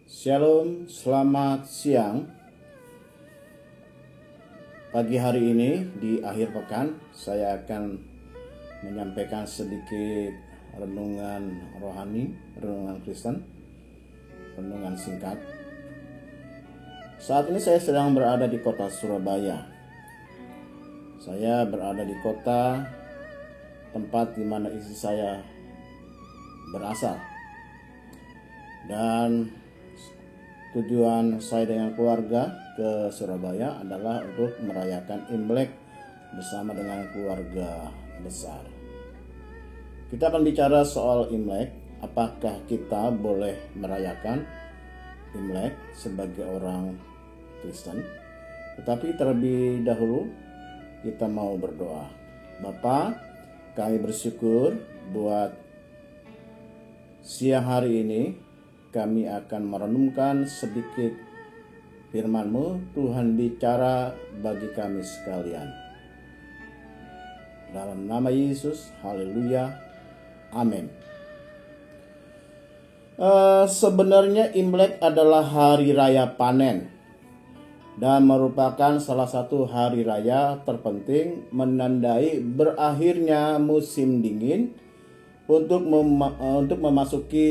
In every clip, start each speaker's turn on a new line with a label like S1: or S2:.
S1: Shalom, selamat siang. Pagi hari ini di akhir pekan saya akan menyampaikan sedikit renungan rohani, renungan Kristen, renungan singkat. Saat ini saya sedang berada di kota Surabaya. Saya berada di kota tempat di mana istri saya berasal. Dan tujuan saya dengan keluarga ke Surabaya adalah untuk merayakan Imlek bersama dengan keluarga besar. Kita akan bicara soal Imlek. Apakah kita boleh merayakan Imlek sebagai orang Kristen? Tetapi terlebih dahulu kita mau berdoa. Bapa, kami bersyukur buat siang hari ini. Kami akan merenungkan sedikit firman-Mu. Tuhan bicara bagi kami sekalian. Dalam nama Yesus, haleluya, amin. Sebenarnya Imlek adalah hari raya panen dan merupakan salah satu hari raya terpenting menandai berakhirnya musim dingin untuk memasuki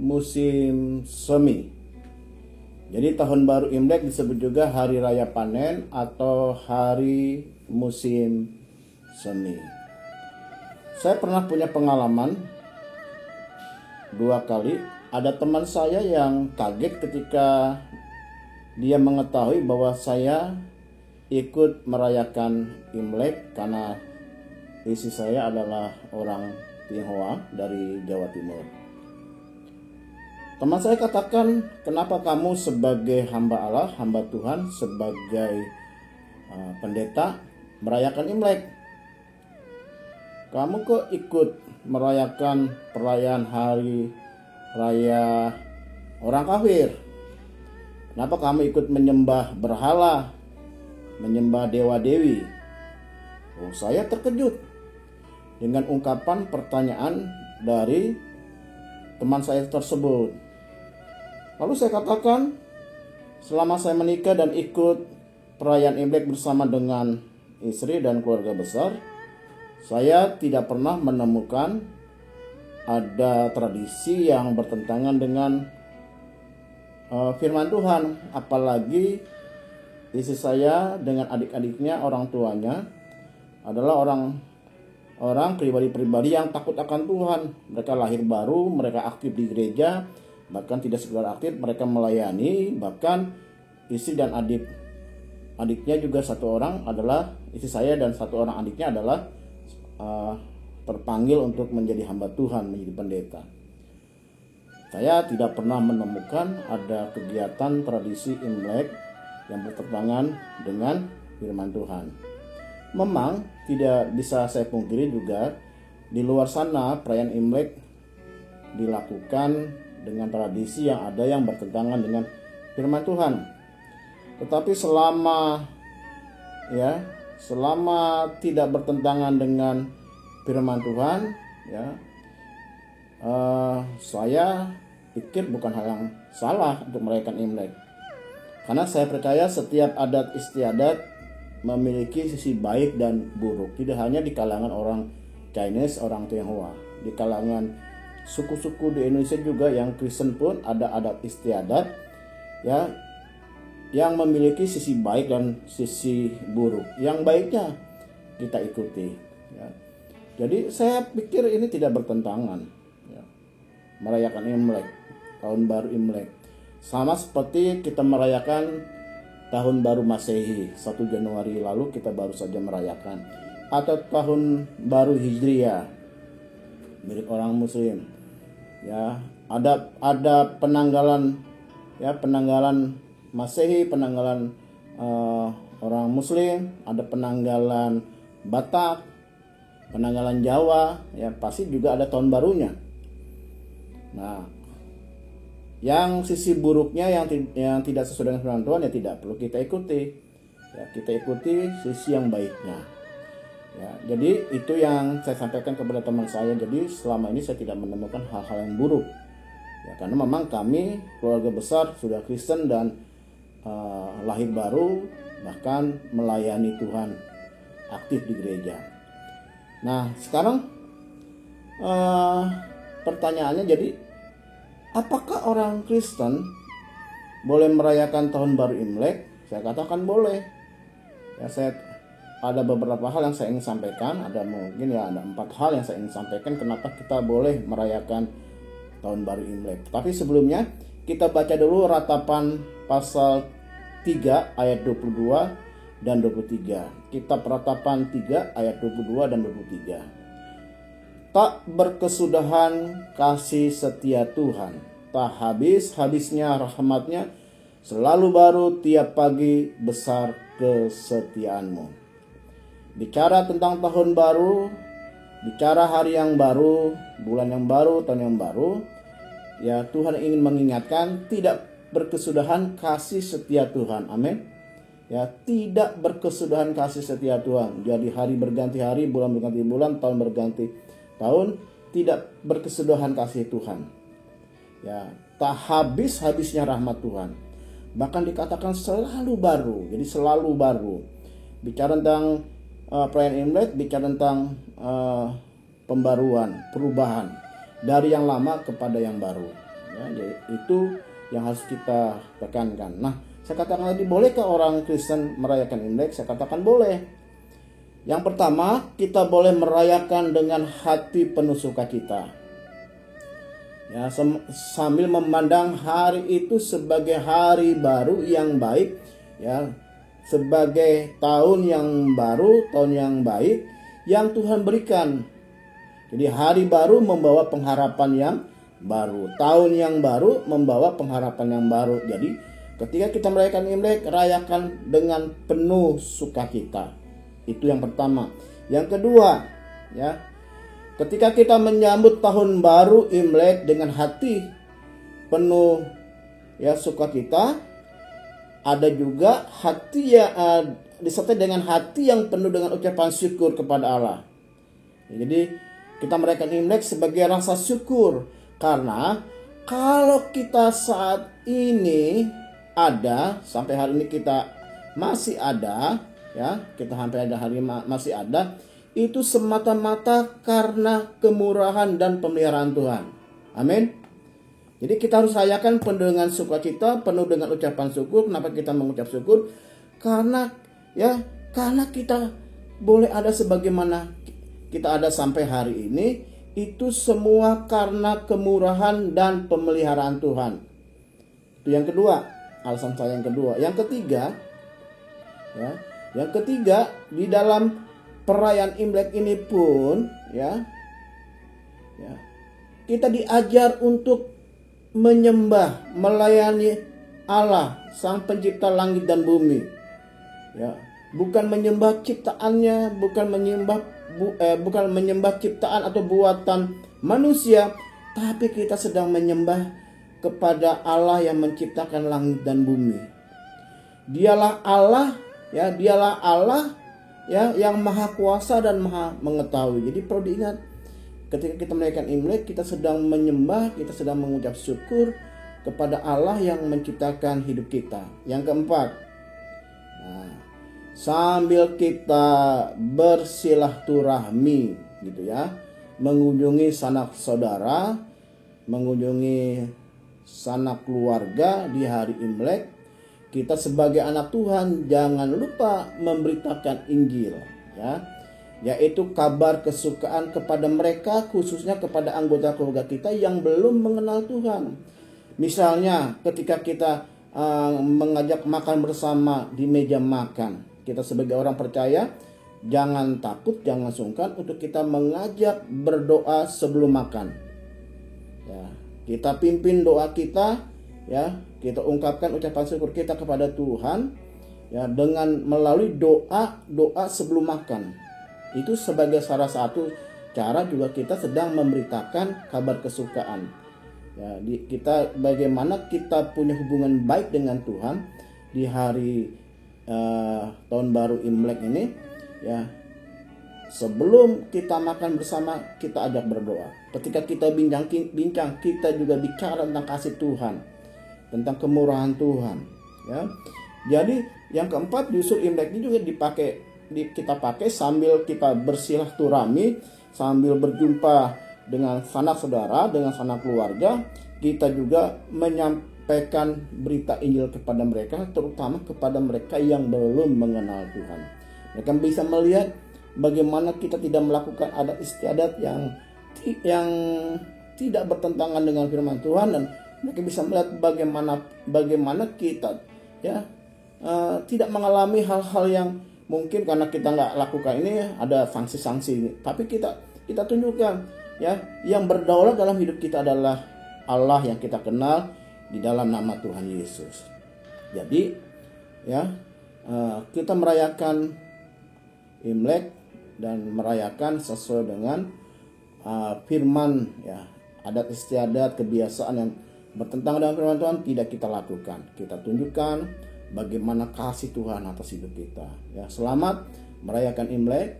S1: musim semi. Jadi tahun baru Imlek disebut juga hari raya panen atau hari musim semi. Saya pernah punya pengalaman 2 kali. Ada teman saya yang kaget ketika dia mengetahui bahwa saya ikut merayakan Imlek karena istri saya adalah orang Tionghoa dari Jawa Timur. Teman saya katakan, kenapa kamu sebagai hamba Allah, hamba Tuhan, sebagai pendeta merayakan Imlek? Kamu kok ikut merayakan perayaan hari raya orang kafir? Kenapa kamu ikut menyembah berhala, menyembah dewa-dewi? Oh, saya terkejut dengan ungkapan pertanyaan dari teman saya tersebut. Lalu saya katakan, selama saya menikah dan ikut perayaan Imlek bersama dengan istri dan keluarga besar, saya tidak pernah menemukan ada tradisi yang bertentangan dengan firman Tuhan. Apalagi istri saya dengan adik-adiknya, orang tuanya adalah orang pribadi-pribadi yang takut akan Tuhan. Mereka lahir baru, mereka aktif di gereja, bahkan tidak sekedar aktif, mereka melayani. Bahkan istri dan adiknya juga, satu orang adalah istri saya dan satu orang adiknya adalah terpanggil untuk menjadi hamba Tuhan, menjadi pendeta. Saya tidak pernah menemukan ada kegiatan tradisi Imlek yang bertentangan dengan firman Tuhan. Memang tidak bisa saya pungkiri juga di luar sana perayaan Imlek dilakukan dengan tradisi yang ada yang bertentangan dengan firman Tuhan. Tetapi selama tidak bertentangan dengan firman Tuhan, saya pikir bukan hal yang salah untuk merayakan Imlek. Karena saya percaya setiap adat istiadat memiliki sisi baik dan buruk. Tidak hanya di kalangan orang Chinese, orang Tionghoa. Di kalangan suku-suku di Indonesia juga yang Kristen pun ada adat istiadat yang memiliki sisi baik dan sisi buruk. Yang baiknya kita ikuti. Jadi saya pikir ini tidak bertentangan. Merayakan Imlek, tahun baru Imlek, sama seperti kita merayakan Tahun Baru Masehi, 1 Januari lalu kita baru saja merayakan, atau Tahun Baru Hijriah milik orang Muslim. Ada penanggalan Masehi, penanggalan orang Muslim, ada penanggalan Batak, penanggalan Jawa, pasti juga ada tahun barunya. Nah, yang sisi buruknya yang tidak sesuai dengan firman Tuhan tidak perlu kita ikuti. Kita ikuti sisi yang baiknya. Jadi itu yang saya sampaikan kepada teman saya. Jadi selama ini saya tidak menemukan hal-hal yang buruk Ya, karena memang kami keluarga besar sudah Kristen dan lahir baru, bahkan melayani Tuhan aktif di gereja. Nah sekarang pertanyaannya jadi, apakah orang Kristen boleh merayakan tahun baru Imlek? Saya katakan boleh. Ya, ada beberapa hal yang saya ingin sampaikan. Ada 4 hal yang saya ingin sampaikan kenapa kita boleh merayakan tahun baru Imlek. Tapi sebelumnya kita baca dulu Ratapan pasal 3 ayat 22 dan 23. Kitab Ratapan 3 ayat 22 dan 23. Tak berkesudahan kasih setia Tuhan, tak habis-habisnya rahmatnya, selalu baru tiap pagi besar kesetiaanmu. Bicara tentang tahun baru, bicara hari yang baru, bulan yang baru, tahun yang baru, ya Tuhan ingin mengingatkan tidak berkesudahan kasih setia Tuhan. Amin. Ya, tidak berkesudahan kasih setia Tuhan. Jadi hari berganti hari, bulan berganti bulan, tahun berganti tahun, tidak berkesudahan kasih Tuhan. Ya, tak habis-habisnya rahmat Tuhan. Bahkan dikatakan selalu baru. Jadi selalu baru. Bicara tentang perayaan Imlek, bicara tentang pembaruan, perubahan dari yang lama kepada yang baru. Ya, jadi itu yang harus kita tekankan. Nah, saya katakan tadi, bolehkah orang Kristen merayakan Imlek? Saya katakan boleh. Yang pertama, kita boleh merayakan dengan hati penuh sukacita. Ya, sambil memandang hari itu sebagai hari baru yang baik, ya, sebagai tahun yang baru, tahun yang baik yang Tuhan berikan. Jadi hari baru membawa pengharapan yang baru, tahun yang baru membawa pengharapan yang baru. Jadi ketika kita merayakan Imlek, rayakan dengan penuh sukacita. Itu yang pertama. Yang kedua, ya, ketika kita menyambut tahun baru Imlek dengan hati penuh ya sukacita, ada juga hati yang disertai dengan hati yang penuh dengan ucapan syukur kepada Allah. Jadi kita merayakan Imlek sebagai rasa syukur. Karena kalau kita saat ini ada, sampai hari ini kita masih ada, ya, kita sampai ada hari masih ada, itu semata-mata karena kemurahan dan pemeliharaan Tuhan. Amin. Jadi kita harus rayakan penuh dengan sukacita, penuh dengan ucapan syukur. Kenapa kita mengucap syukur? Karena kita boleh ada sebagaimana kita ada sampai hari ini. Itu semua karena kemurahan dan pemeliharaan Tuhan. Itu yang kedua, alasan saya yang kedua. Yang ketiga, ya, di dalam perayaan Imlek ini pun, ya, kita diajar untuk menyembah, melayani Allah, Sang Pencipta langit dan bumi. Ya, bukan menyembah ciptaannya, bukan menyembah ciptaan atau buatan manusia, tapi kita sedang menyembah kepada Allah yang menciptakan langit dan bumi. Dialah Allah, ya, dialah Allah, ya, yang maha kuasa dan maha mengetahui. Jadi perlu diingat, ketika kita merayakan Imlek, kita sedang menyembah, kita sedang mengucap syukur kepada Allah yang menciptakan hidup kita. Yang keempat, sambil kita bersilaturahmi, gitu ya, mengunjungi sanak saudara, mengunjungi sanak keluarga di hari Imlek, kita sebagai anak Tuhan jangan lupa memberitakan Injil, ya, yaitu kabar kesukaan kepada mereka, khususnya kepada anggota keluarga kita yang belum mengenal Tuhan. Misalnya ketika kita mengajak makan bersama di meja makan, kita sebagai orang percaya jangan takut, jangan sungkan untuk kita mengajak berdoa sebelum makan. Ya, kita pimpin doa kita, ya, kita ungkapkan ucapan syukur kita kepada Tuhan, ya, dengan melalui doa sebelum makan. Itu sebagai salah satu cara juga kita sedang memberitakan kabar kesukaan. Ya, kita bagaimana kita punya hubungan baik dengan Tuhan di hari tahun baru Imlek ini, ya, sebelum kita makan bersama, kita ajak berdoa. Ketika kita bincang, kita juga bicara tentang kasih Tuhan, tentang kemurahan Tuhan. Ya, jadi yang keempat, justru Imlek ini juga kita pakai sambil kita bersilaturahmi, sambil berjumpa dengan sanak saudara, dengan sanak keluarga. Kita juga menyampaikan berita Injil kepada mereka, terutama kepada mereka yang belum mengenal Tuhan. Mereka bisa melihat bagaimana kita tidak melakukan adat istiadat yang tidak bertentangan dengan firman Tuhan, dan mereka bisa melihat bagaimana kita tidak mengalami hal-hal yang mungkin karena kita nggak lakukan ini ada sanksi-sanksi. Tapi kita tunjukkan ya, yang berdaulat dalam hidup kita adalah Allah yang kita kenal di dalam nama Tuhan Yesus. Jadi ya, kita merayakan Imlek dan merayakan sesuai dengan firman ya, adat istiadat, kebiasaan yang bertentangan dengan firman Tuhan tidak kita lakukan. Kita tunjukkan bagaimana kasih Tuhan atas hidup kita. Ya, selamat merayakan Imlek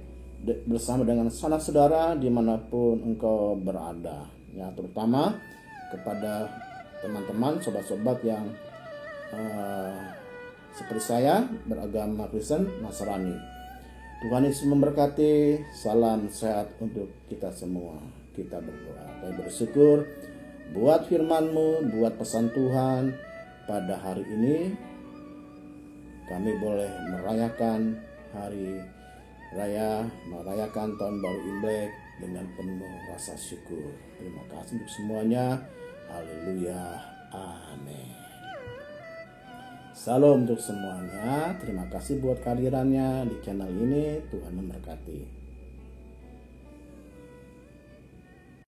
S1: bersama dengan sanak saudara dimanapun engkau berada. Ya, terutama kepada teman-teman, sobat-sobat yang seperti saya beragama Kristen Nasrani. Tuhan Yesus memberkati. Salam sehat untuk kita semua. Kita berdoa. Kami bersyukur buat firman-Mu, buat pesan Tuhan pada hari ini. Kami boleh merayakan hari raya, merayakan tahun baru Imlek dengan penuh rasa syukur. Terima kasih untuk semuanya. Haleluya. Amin. Salam untuk semuanya. Terima kasih buat kehadirannya di channel ini. Tuhan memberkati.